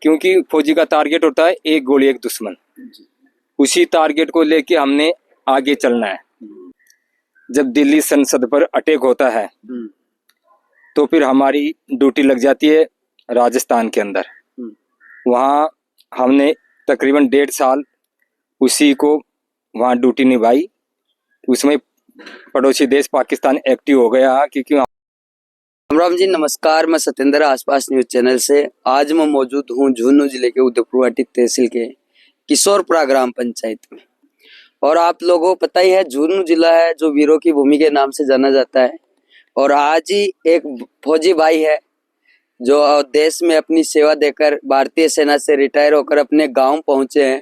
क्योंकि फौजी का टारगेट होता है एक गोली एक दुश्मन। उसी टारगेट को लेके हमने आगे चलना है। जब दिल्ली संसद पर अटैक होता है तो फिर हमारी ड्यूटी लग जाती है राजस्थान के अंदर। वहाँ हमने तकरीबन 1.5 साल उसी को वहाँ ड्यूटी निभाई। उसमें पड़ोसी देश पाकिस्तान एक्टिव हो गया क्योंकि राम जी नमस्कार, मैं सत्येंद्र आसपास न्यूज चैनल से। आज मैं मौजूद हूँ झुंझुनू जिले के उदयपुर तहसील के किशोरपुरा ग्राम पंचायत में। और आप लोगों को पता ही है, झुंझुनू जिला है जो वीरों की भूमि के नाम से जाना जाता है। और आज ही एक फौजी भाई है जो देश में अपनी सेवा देकर भारतीय सेना से रिटायर होकर अपने गाँव पहुंचे हैं।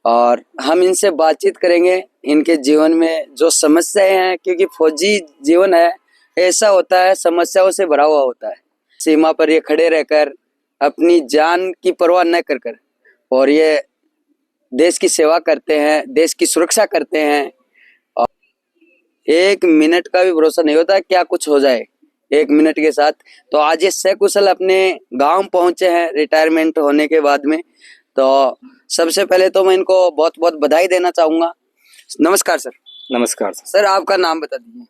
और हम इनसे बातचीत करेंगे इनके जीवन में जो समस्याएं हैं, क्योंकि फौजी जीवन है ऐसा होता है, समस्याओं से भरा हुआ होता है। सीमा पर ये खड़े रहकर अपनी जान की परवाह न कर और ये देश की सेवा करते हैं, देश की सुरक्षा करते हैं। और 1 मिनट का भी भरोसा नहीं होता क्या कुछ हो जाए 1 मिनट के साथ। तो आज ये सकुशल अपने गांव पहुंचे हैं रिटायरमेंट होने के बाद में। तो सबसे पहले तो मैं इनको बहुत बहुत बधाई देना चाहूंगा। नमस्कार सर। नमस्कार सर, आपका नाम बता दीजिए।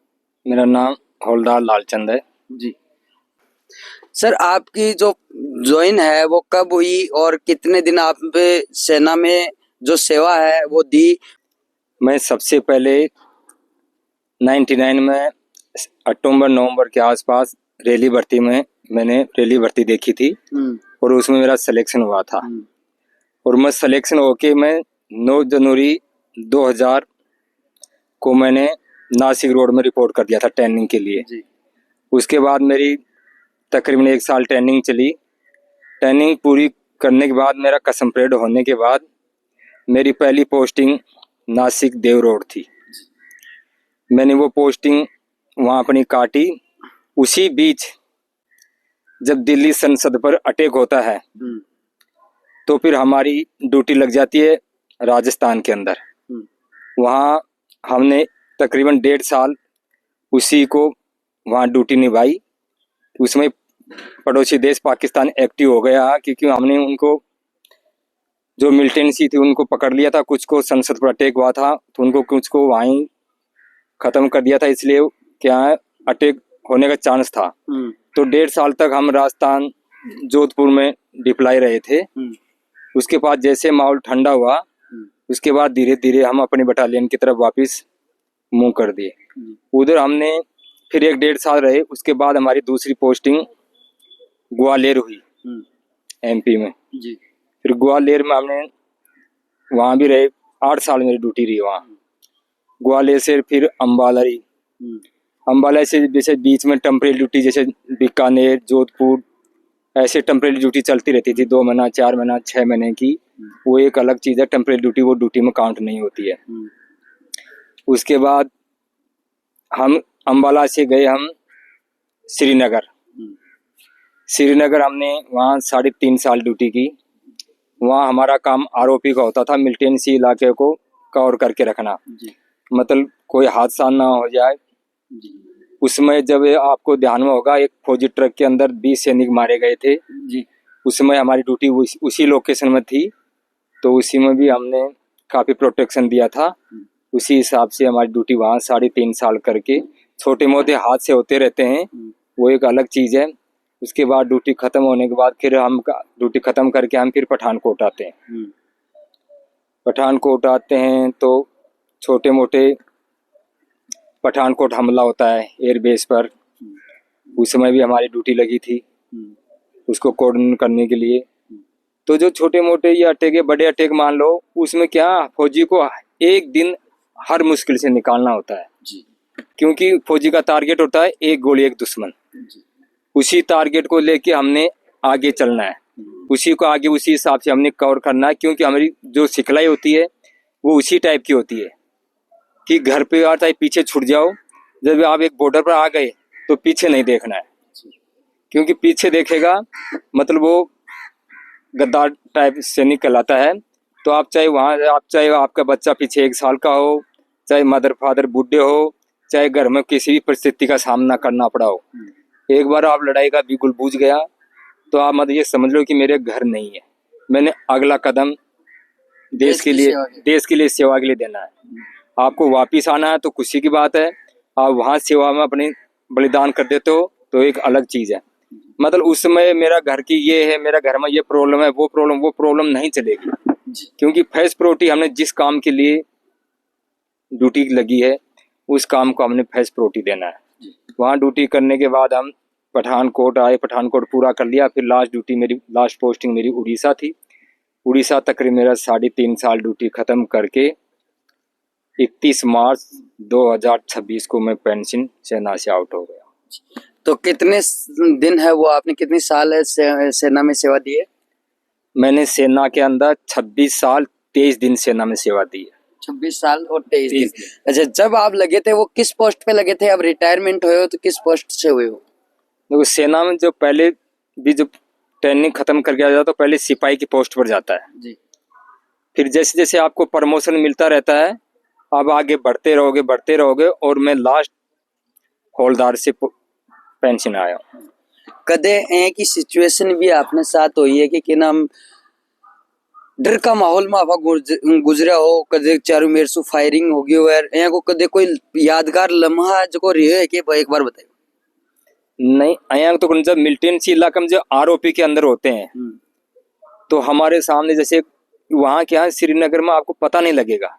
मेरा नाम हौलदार लालचंद है जी। सर, आपकी जो ज्वाइन है वो कब हुई और कितने दिन आप सेना में जो सेवा है वो दी? मैं सबसे पहले 99 में अक्टूबर नवंबर के आसपास रैली भर्ती में मैंने रैली भर्ती देखी थी और उसमें मेरा सिलेक्शन हुआ था। और मैं सिलेक्शन होके मैं 9 जनवरी 2000 को मैंने नासिक रोड में रिपोर्ट कर दिया था ट्रेनिंग के लिए जी। उसके बाद मेरी तकरीबन 1 साल ट्रेनिंग चली। ट्रेनिंग पूरी करने के बाद मेरा कसम परेड होने के बाद मेरी पहली पोस्टिंग नासिक देव रोड थी। मैंने वो पोस्टिंग वहाँ अपनी काटी। उसी बीच जब दिल्ली संसद पर अटैक होता है तो फिर हमारी ड्यूटी लग जाती है राजस्थान के अंदर। वहाँ हमने तकरीबन 1.5 साल उसी को वहाँ ड्यूटी निभाई। उसमें पड़ोसी देश पाकिस्तान एक्टिव हो गया क्योंकि हमने उनको जो मिलिटेंसी थी उनको पकड़ लिया था। कुछ को संसद पर अटैक हुआ था तो उनको कुछ को वहीं ख़त्म कर दिया था, इसलिए क्या है अटैक होने का चांस था। तो 1.5 साल तक हम राजस्थान जोधपुर में डिप्लॉय रहे थे। उसके बाद जैसे माहौल ठंडा हुआ उसके बाद धीरे धीरे हम अपनी बटालियन की तरफ वापस मूव कर दिए। उधर हमने फिर 1.5 साल रहे। उसके बाद हमारी दूसरी पोस्टिंग ग्वालियर हुई एमपी में जी। फिर ग्वालियर में हमने वहाँ भी रहे, 8 साल मेरी ड्यूटी रही वहाँ। ग्वालियर से फिर अम्बाला रही। अम्बाला से जैसे बीच में टेम्परेरी ड्यूटी जैसे बीकानेर जोधपुर ऐसे टेम्परेरी ड्यूटी चलती रहती थी, 2 महीना 4 महीना 6 महीने की। वो एक अलग चीज़ है, टेम्परेरी ड्यूटी वो ड्यूटी में काउंट नहीं होती है। उसके बाद हम अम्बाला से गए हम श्रीनगर। श्रीनगर हमने वहाँ 3.5 साल ड्यूटी की। वहाँ हमारा काम आरओपी का होता था, मिलिटेंसी इलाके को कवर करके रखना, मतलब कोई हादसा ना हो जाए। उसमें जब आपको ध्यान में होगा एक फौजी ट्रक के अंदर 20 सैनिक मारे गए थे जी। उसमें हमारी ड्यूटी उसी लोकेशन में थी, तो उसी में भी हमने काफ़ी प्रोटेक्शन दिया था। उसी हिसाब से हमारी ड्यूटी वहाँ 3.5 साल करके, छोटे मोटे हादसे होते रहते हैं वो एक अलग चीज़ है। उसके बाद ड्यूटी ख़त्म होने के बाद फिर हम ड्यूटी ख़त्म करके हम फिर पठानकोट आते हैं। पठानकोट आते हैं तो छोटे मोटे पठानकोट हमला होता है एयरबेस पर, उसमें भी हमारी ड्यूटी लगी थी उसको कोऑर्डिनेट करने के लिए। तो जो छोटे मोटे ये अटैक है, बड़े अटैक मान लो, उसमें क्या फौजी को एक दिन हर मुश्किल से निकालना होता है जी। क्योंकि फौजी का टारगेट होता है एक गोली एक दुश्मन। उसी टारगेट को लेके हमने आगे चलना है, उसी को आगे उसी हिसाब से हमने कवर करना है। क्योंकि हमारी जो सिखलाई होती है वो उसी टाइप की होती है कि घर पे आता है पीछे छूट जाओ, जब आप एक बॉर्डर पर आ गए तो पीछे नहीं देखना है, क्योंकि पीछे देखेगा मतलब वो गद्दार टाइप से निकलाता है। तो आप चाहे आपका बच्चा पीछे 1 साल का हो, चाहे मदर फादर बूढ़े हो, चाहे घर में किसी भी परिस्थिति का सामना करना पड़ा हो, एक बार आप लड़ाई का बिल्कुल बूझ गया तो आप मतलब ये समझ लो कि मेरे घर नहीं है। मैंने अगला कदम देश के लिए सेवा के लिए देना है। आपको वापिस आना है तो खुशी की बात है, आप वहाँ सेवा में अपनी बलिदान कर देते हो तो एक अलग चीज़ है। मतलब उस समय मेरा घर की ये है, मेरा घर में ये प्रॉब्लम है, वो प्रॉब्लम नहीं चलेगी, क्योंकि फर्स्ट प्रायोरिटी हमने जिस काम के लिए ड्यूटी लगी है उस काम को हमने फर्स्ट प्रायोरिटी देना है। वहाँ ड्यूटी करने के बाद हम पठानकोट आए, पठानकोट पूरा कर लिया। फिर लास्ट पोस्टिंग मेरी उड़ीसा थी। उड़ीसा तकरीबन मेरा 3.5 साल ड्यूटी खत्म करके 31 मार्च 2026 को मैं पेंशन सेना से आउट हो गया। तो कितने दिन है वो, आपने कितनी साल है सेना में सेवा दी है? मैंने सेना के अंदर 26 साल 23 दिन सेना में सेवा दी है। 26 साल और 23 दिन। अच्छा, जब आप लगे थे वो किस पोस्ट पे लगे थे? अब रिटायरमेंट हुए हो तो किस पोस्ट से हुए हो? देखो, सेना में जो पहले भी जब ट्रेनिंग खत्म करके आ जाता तो पहले सिपाही की पोस्ट पर जाता है जी। फिर जैसे जैसे आपको प्रमोशन मिलता रहता है, आप आगे बढ़ते रहोगे और मैं लास्ट हौलदार से पेंशन आया। कदे एक ही सिचुएशन भी आपने साथ हुई है कि नाम डर का माहौल में आप गुजरा हो, कदे चारों मेरे से फायरिंग होगी हो यार, को कदे कोई यादगार लम्हा जो रही है कि एक बार बताइए? नहीं, अया तो जब मिलिटेंसी इलाका में जो आरओपी के अंदर होते हैं तो हमारे सामने जैसे वहाँ क्या है, श्रीनगर में आपको पता नहीं लगेगा,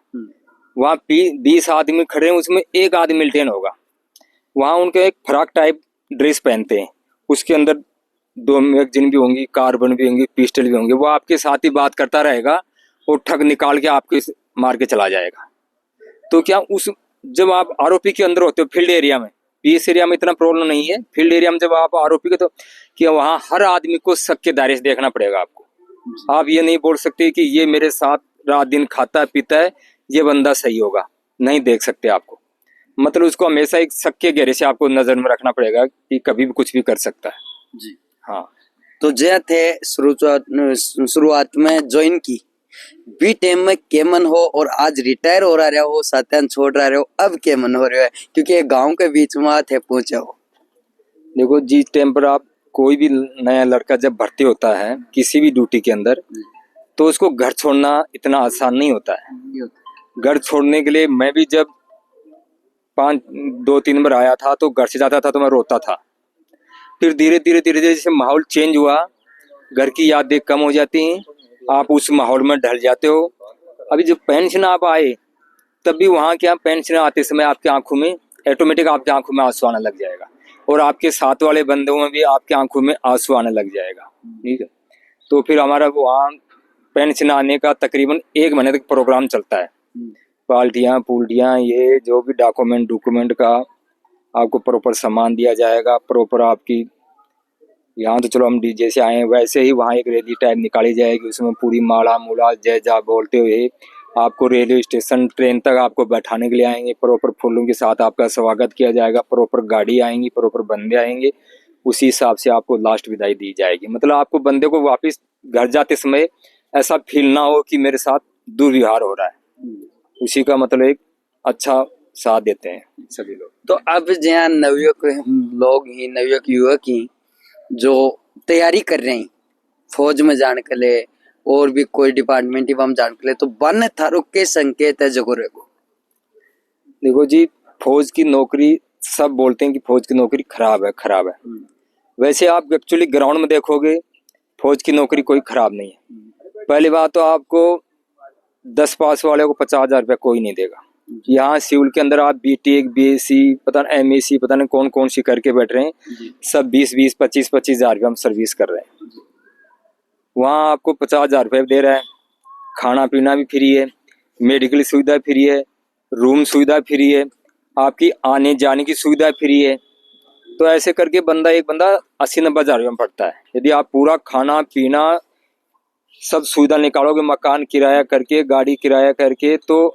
वहाँ 20 आदमी खड़े हैं, उसमें एक आदमी मिलिटेंट होगा। वहाँ उनके एक फ्रॉक टाइप ड्रेस पहनते हैं, उसके अंदर 2 मैगजीन भी होंगी, कार्बन भी होंगी, पिस्टल भी होंगे। वो आपके साथ ही बात करता रहेगा और ठग निकाल के आपके मार के चला जाएगा। तो क्या जब आप आरओपी के अंदर होते हो फील्ड एरिया में, पीएस एरिया में इतना प्रॉब्लम नहीं है, फील्ड एरिया में जब आप आरओपी के, तो क्या वहाँ हर आदमी को शक के दायरे से देखना पड़ेगा आपको। आप ये नहीं बोल सकते कि ये मेरे साथ रात दिन खाता है पीता है, ये बंदा सही होगा, नहीं देख सकते आपको। मतलब उसको हमेशा एक शक के घेरे से आपको नजर में रखना पड़ेगा कि कभी भी कुछ भी कर सकता है जी। हाँ, तो जे थे शुरुआत में ज्वाइन की, बी टाइम में केमन हो और आज रिटायर हो रहा हो, साथन छोड़ रहा हो, अब केमन हो रहा है क्योंकि गांव के बीच में थे पहुंचे हो? देखो, जिस टाइम पर आप कोई भी नया लड़का जब भर्ती होता है किसी भी ड्यूटी के अंदर, तो उसको घर छोड़ना इतना आसान नहीं होता है। घर छोड़ने के लिए मैं भी जब 2-3 बार आया था तो घर से जाता था तो मैं रोता था। फिर धीरे धीरे जैसे माहौल चेंज हुआ, घर की यादें कम हो जाती हैं, आप उस माहौल में ढल जाते हो। अभी जब पेंशन आप आए तब भी वहाँ क्या, पेंशन आते समय आपकी आंखों में ऑटोमेटिक आपकी आंखों में आंसू आने लग जाएगा और आपके साथ वाले बंदों में भी आपकी आंखों में आंसू आने लग जाएगा। ठीक है, तो फिर हमारा वहाँ पेंशन आने का तकरीबन 1 महीने तक प्रोग्राम चलता है। पाल्टियाँ पुल्टियाँ, ये जो भी डॉक्यूमेंट का आपको प्रॉपर सामान दिया जाएगा, प्रॉपर आपकी यहाँ तो चलो हम डीजे से आए हैं, वैसे ही वहाँ एक रैली टाइप निकाली जाएगी, उसमें पूरी माला मूला जय जा बोलते हुए आपको रेलवे स्टेशन ट्रेन तक आपको बैठाने के लिए आएंगे। प्रॉपर फूलों के साथ आपका स्वागत किया जाएगा, प्रॉपर गाड़ी आएंगी, प्रॉपर बंदे आएंगे, उसी हिसाब से आपको लास्ट विदाई दी जाएगी। मतलब आपको बंदे को वापस घर जाते समय ऐसा फील ना हो कि मेरे साथ दुर्व्यवहार हो रहा है, उसी का मतलब एक अच्छा साथ देते हैं सभी लोग। तो अब जहाँ नवयुवक लोग ही, नवयुवक युवक ही जो तैयारी कर रहे हैं फौज में जाने के लिए और भी कोई डिपार्टमेंट ही हम जाने के लिए, तो बन थारो के संकेत है जगो रेगो? देखो जी, फौज की नौकरी सब बोलते हैं कि फौज की नौकरी खराब है। वैसे आप एक्चुअली ग्राउंड में देखोगे फौज की नौकरी कोई खराब नहीं है। पहली बात तो आपको 10 पास वाले को 50,000 रुपया कोई नहीं देगा। यहाँ सिविल के अंदर आप बीटेक, बीएससी, पता नहीं एमएससी, पता नहीं कौन कौन सी करके बैठ रहे हैं, सब 20-20, 25-25 हजार रुपये हम सर्विस कर रहे हैं। वहाँ आपको 50,000 रुपये दे रहा है, खाना पीना भी फ्री है, मेडिकल सुविधा फ्री है, रूम सुविधा फ्री है, आपकी आने जाने की सुविधा फ्री है। तो ऐसे करके एक बंदा 80-90 हजार रुपये में पड़ता है। यदि आप पूरा खाना पीना सब सुविधा निकालोगे, मकान किराया करके, गाड़ी किराया करके, तो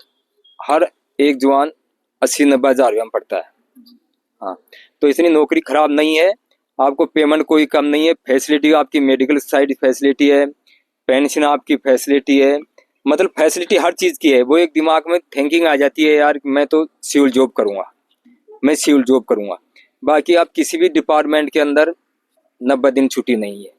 हर एक जवान 80-90 हजार रुपये में पड़ता है। हाँ, तो इतनी नौकरी खराब नहीं है, आपको पेमेंट कोई कम नहीं है, फैसिलिटी आपकी मेडिकल साइड फैसिलिटी है, पेंशन आपकी फैसिलिटी है, मतलब फैसिलिटी हर चीज़ की है। वो एक दिमाग में थिंकिंग आ जाती है यार मैं तो सिविल जॉब करूँगा, बाकी आप किसी भी डिपार्टमेंट के अंदर 90 दिन छुट्टी नहीं है।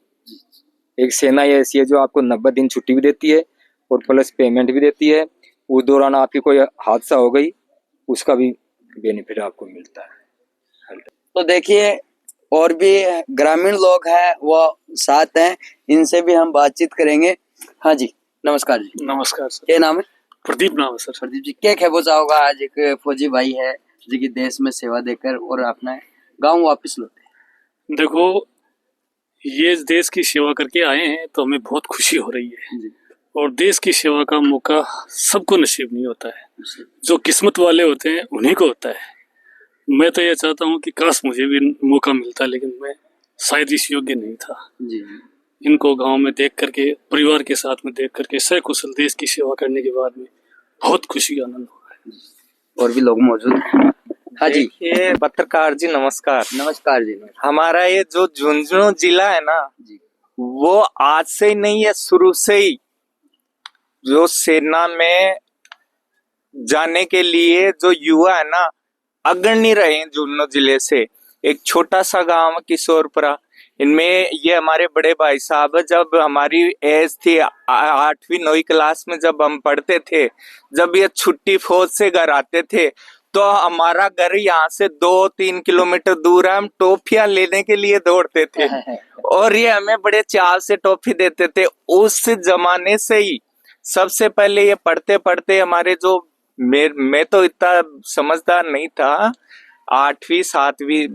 एक सेना ही ऐसी है जो आपको 90 दिन छुट्टी भी देती है और प्लस पेमेंट भी देती है। उस दौरान आपकी कोई हादसा हो गई उसका भी बेनिफिट आपको मिलता है। तो देखिए और भी ग्रामीण लोग हैं वो साथ हैं, इनसे भी हम बातचीत करेंगे। हाँ जी, नमस्कार जी। नमस्कार सर। क्या नाम है? प्रदीप नाम है सर। प्रदीप जी, क्या कहना चाहोगा? आज एक फौजी भाई है जो कि देश में सेवा देकर और अपना गांव वापस लौटे। देखो, ये देश की सेवा करके आए हैं तो हमें बहुत खुशी हो रही है। और देश की सेवा का मौका सबको नसीब नहीं होता है, जो किस्मत वाले होते हैं उन्हीं को होता है। मैं तो ये चाहता हूँ कि काश मुझे भी मौका मिलता, लेकिन मैं शायद इस योग्य नहीं था। इनको गांव में देख करके, परिवार के साथ में देख करके सकुशल देश की सेवा करने के बाद में बहुत खुशी आनंद हो रहा है। और भी लोग मौजूद हैं। हाँ जी, ये पत्रकार जी नमस्कार। नमस्कार जी। हमारा ये जो झुंझुनू जिला है ना, वो आज से ही नहीं है, शुरू से ही जो सेना में जाने के लिए जो युवा है ना, अग्रणी रहे हैं झुंझुनू जिले से। एक छोटा सा गांव किशोरपुरा, इनमें ये हमारे बड़े भाई साहब, जब हमारी एज थी 8वीं 9वीं क्लास में जब हम पढ़ते थे, जब ये छुट्टी फौज से घर आते थे तो हमारा घर यहाँ से 2-3 किलोमीटर दूर है। हम टॉफियां लेने के लिए दौड़ते थे और ये हमें बड़े चाव से टॉफी देते थे। उस जमाने से ही सबसे पहले ये पढ़ते पढ़ते हमारे जो मैं तो इतना समझदार नहीं था, 8वीं 7वीं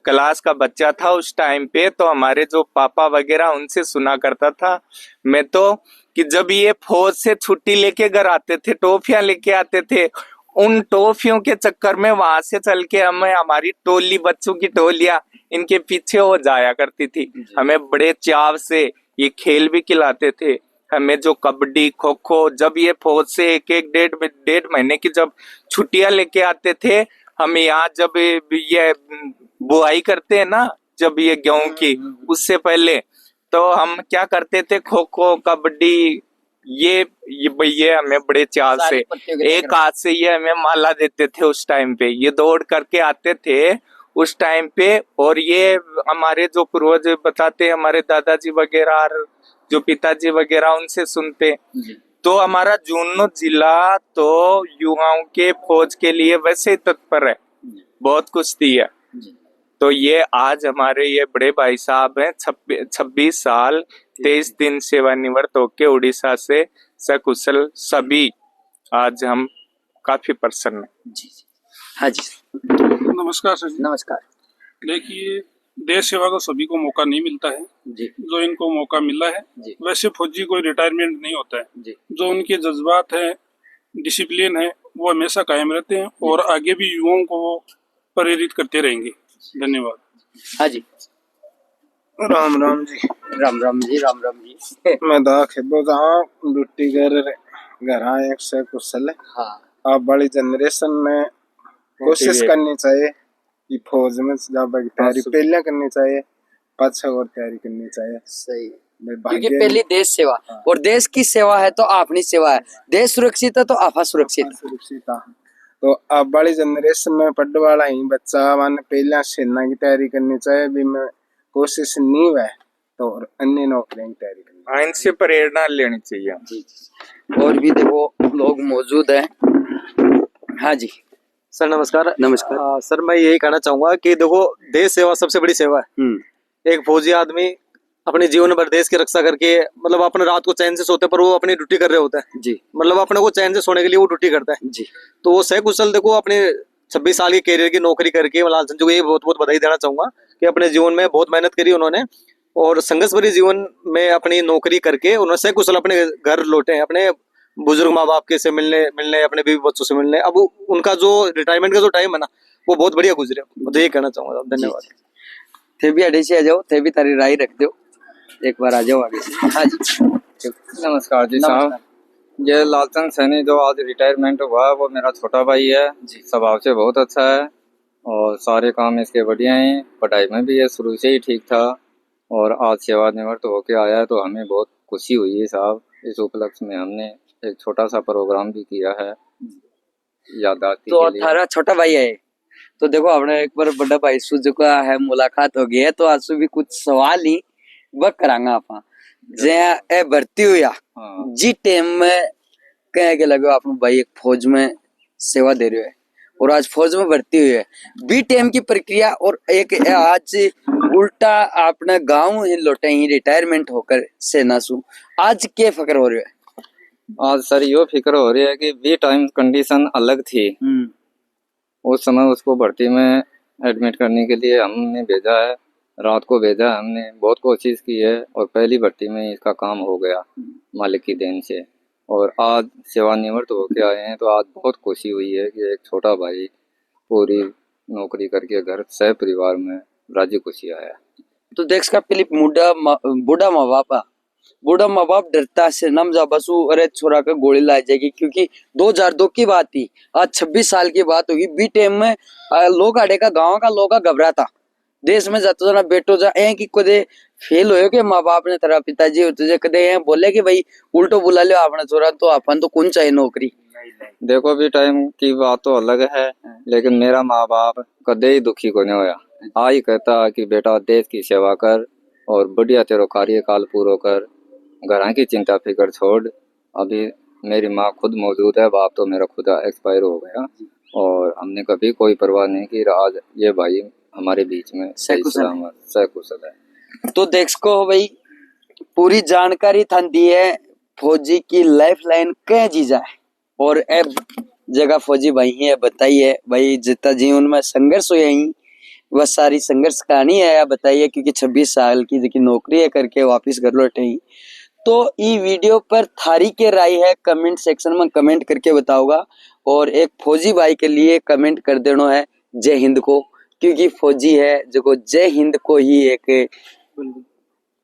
क्लास का बच्चा था उस टाइम पे, तो हमारे जो पापा वगैरह उनसे सुना करता था मैं तो, कि जब ये फौज से छुट्टी लेके घर आते थे, टॉफियां लेके आते थे, उन टॉफियों के चक्कर में वहां से चल के हमें हमारी टोली, बच्चों की टोलियां इनके पीछे हो जाया करती थी। हमें बड़े चाव से ये खेल भी खिलाते थे। हमें जो कबड्डी, खो खो, जब ये फौज से एक डेढ़ महीने की जब छुट्टियां लेके आते थे, हम यहाँ जब ये बुआई करते हैं ना, जब ये गेहूं की, उससे पहले तो हम क्या करते थे, खो खो, कबड्डी, ये हमें बड़े चाव से, एक हाथ से ये हमें माला देते थे उस टाइम पे। ये दौड़ करके आते थे उस टाइम पे। और ये हमारे जो पूर्वज बताते, हमारे दादाजी वगैरह, जो पिताजी वगैरह, उनसे सुनते, तो हमारा झुंझुनू जिला तो युवाओं के फौज के लिए वैसे ही तत्पर है, बहुत कुछ दिया। तो ये आज हमारे ये बड़े भाई साहब हैं, 26 साल 23 दिन सेवानिवृत्त होके उड़ीसा से सकुशल, सभी आज हम काफी प्रसन्न हैं। जी। हाँ जी, नमस्कार सर जी। नमस्कार। देखिए, देश सेवा का सभी को मौका नहीं मिलता है जी। जो इनको मौका मिला है। वैसे फौजी कोई रिटायरमेंट नहीं होता है जी। जो उनके जज्बात है, डिसिप्लिन है, वो हमेशा कायम रहते हैं और आगे भी युवाओं को वो प्रेरित करते रहेंगे। धन्यवाद। हाँ जी, राम राम जी। राम राम जी। राम राम जी। मैं खेबो जहाँ ड्यूटी कर घर एक से कुशल। हाँ, अब बड़ी जनरेशन में कोशिश करनी चाहिए कि फौज में जाने की तैयारी पहले करनी चाहिए, पाछा और तैयारी करनी चाहिए। सही, क्योंकि पहली देश सेवा। हाँ। और देश की सेवा है तो अपनी सेवा है। देश सुरक्षित है तो आपा सुरक्षित। तो अब बड़ी जनरेशन में पढ़ने वाला ही बच्चा माने पहले सेना की तैयारी करनी चाहिए, भी में कोशिश नहीं है तो अन्य नौकरियों की तैयारी करनी, इनसे प्रेरणा लेनी चाहिए। जी। और भी देखो लोग मौजूद हैं। हाँ जी सर, नमस्कार। नमस्कार। सर, मैं यही कहना चाहूंगा कि देखो, देश सेवा सबसे बड़ी सेवा है। एक फौजी आदमी अपने जीवन भर देश की रक्षा करके, मतलब अपने रात को चैन से सोते पर वो अपनी ड्यूटी कर रहे होता है जी, मतलब अपने को चैन से सोने के लिए वो ड्यूटी करता है जी। तो वो सकुशल देखो अपने 26 साल की कैरियर की नौकरी करके, लाल संजू को ये बहुत बहुत बधाई देना चाहूंगा कि अपने जीवन में बहुत मेहनत करी उन्होंने और संघर्ष भरी जीवन में अपनी नौकरी करके उन्होंने सकुशल अपने घर लौटे हैं, अपने बुजुर्ग माँ बाप के से मिलने अपने बीवी बच्चों से मिलने। अब उनका जो रिटायरमेंट का जो टाइम है ना, वो बहुत बढ़िया गुजरे। मुझे ये कहना चाहूंगा। धन्यवाद। थे भी अड़े से आ जाओ, थे भी तारी राय रख दो, एक बार आ जाओ आगे से। हाँ जी, नमस्कार जी साहब। ये लालचंद सैनी जो आज रिटायरमेंट हुआ है, वो मेरा छोटा भाई है जी। स्वभाव से बहुत अच्छा है और सारे काम इसके बढ़िया हैं। पढ़ाई में भी ये शुरू से ही ठीक था और आज सेवानिवृत्त होके आया है, तो हमें बहुत खुशी हुई है साहब। इस उपलक्ष्य में हमने एक छोटा सा प्रोग्राम भी किया है यादाश्त तो के लिए। थारा छोटा भाई है, तो देखो हमने एक बार बड़ा भाई सुजू का है मुलाकात हो गई है, तो आंसू भी कुछ सवाल ही वह करांगा आप जे ए भर्ती हुआ जी टाइम में कह के लगे आप भाई एक फौज में सेवा दे रहे हो और आज फौज में भर्ती हुई है बी टाइम की प्रक्रिया और एक आज उल्टा अपने गांव ही लौटे ही रिटायरमेंट होकर सेना सु आज क्या फकर हो रहा है? आज सर यो फिक्र हो रही है कि बी टाइम कंडीशन अलग थी। उस समय उसको भर्ती में एडमिट करने के लिए हमने भेजा है, रात को भेजा। हमने बहुत कोशिश की है और पहली भर्ती में इसका काम हो गया मालिक की देन से। और आज सेवानिवृत्त होके आए हैं तो आज बहुत खुशी हुई है कि एक छोटा भाई पूरी नौकरी करके घर सह परिवार में राजी खुशी आया। तो देख का फिलिप बूढ़ा माँ बाप डरता से नम जा बसु अरे छोरा का गोली ला जाएगी क्योंकि 2002 की बात थी, आज 26 साल की बात होगी। बी टाइम में लोग आड़े का गाँव का लोग घबराता देश में जातो जाना बेटो जा कि कदे फेल हो के माँ बाप ने तेरा पिताजी हो तुझे कदे बोले कि भाई उल्टो बुला लियो अपने छोरा तो अपन तो कौन चाहिए नौकरी। देखो भी टाइम की बात तो अलग है, लेकिन मेरा माँ बाप कदे ही दुखी को नहीं होया। आई कहता कि बेटा देश की सेवा कर और बढ़िया तेरो कार्यकाल पूरा कर, घर की चिंता फिक्र छोड़। अभी मेरी माँ खुद मौजूद है, बाप तो मेरा खुद एक्सपायर हो गया और हमने कभी कोई परवाह नहीं की। आज ये भाई हमारे बीच में सही सलामत सकुशल है। तो देख को भाई पूरी जानकारी थान दी है फौजी की लाइफ लाइन क्या चीज है और अब जगह फौजी भाई है बताइए भाई जितना जीवन में संघर्ष हुए ही वह सारी संघर्ष कहानी है बताइए क्योंकि 26 साल की जो नौकरी है करके वापिस घर लौटे ही। तो ये वीडियो पर थारी के राय है कमेंट सेक्शन में कमेंट करके बताओगा और एक फौजी भाई के लिए कमेंट कर देना है जय हिंद को, क्योंकि फौजी है जो जय हिंद को ही एक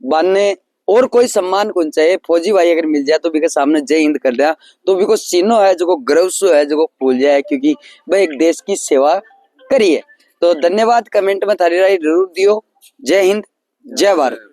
बाने और कोई सम्मान कौन चाहिए। फौजी भाई अगर मिल जाए तो भी के सामने जय हिंद कर दिया तो भी को सीनो है जो गर्व है जो भूल जाए क्योंकि भाई एक देश की सेवा करिए। तो धन्यवाद, कमेंट में थारी राय जरूर दियो। जय हिंद, जय भारत।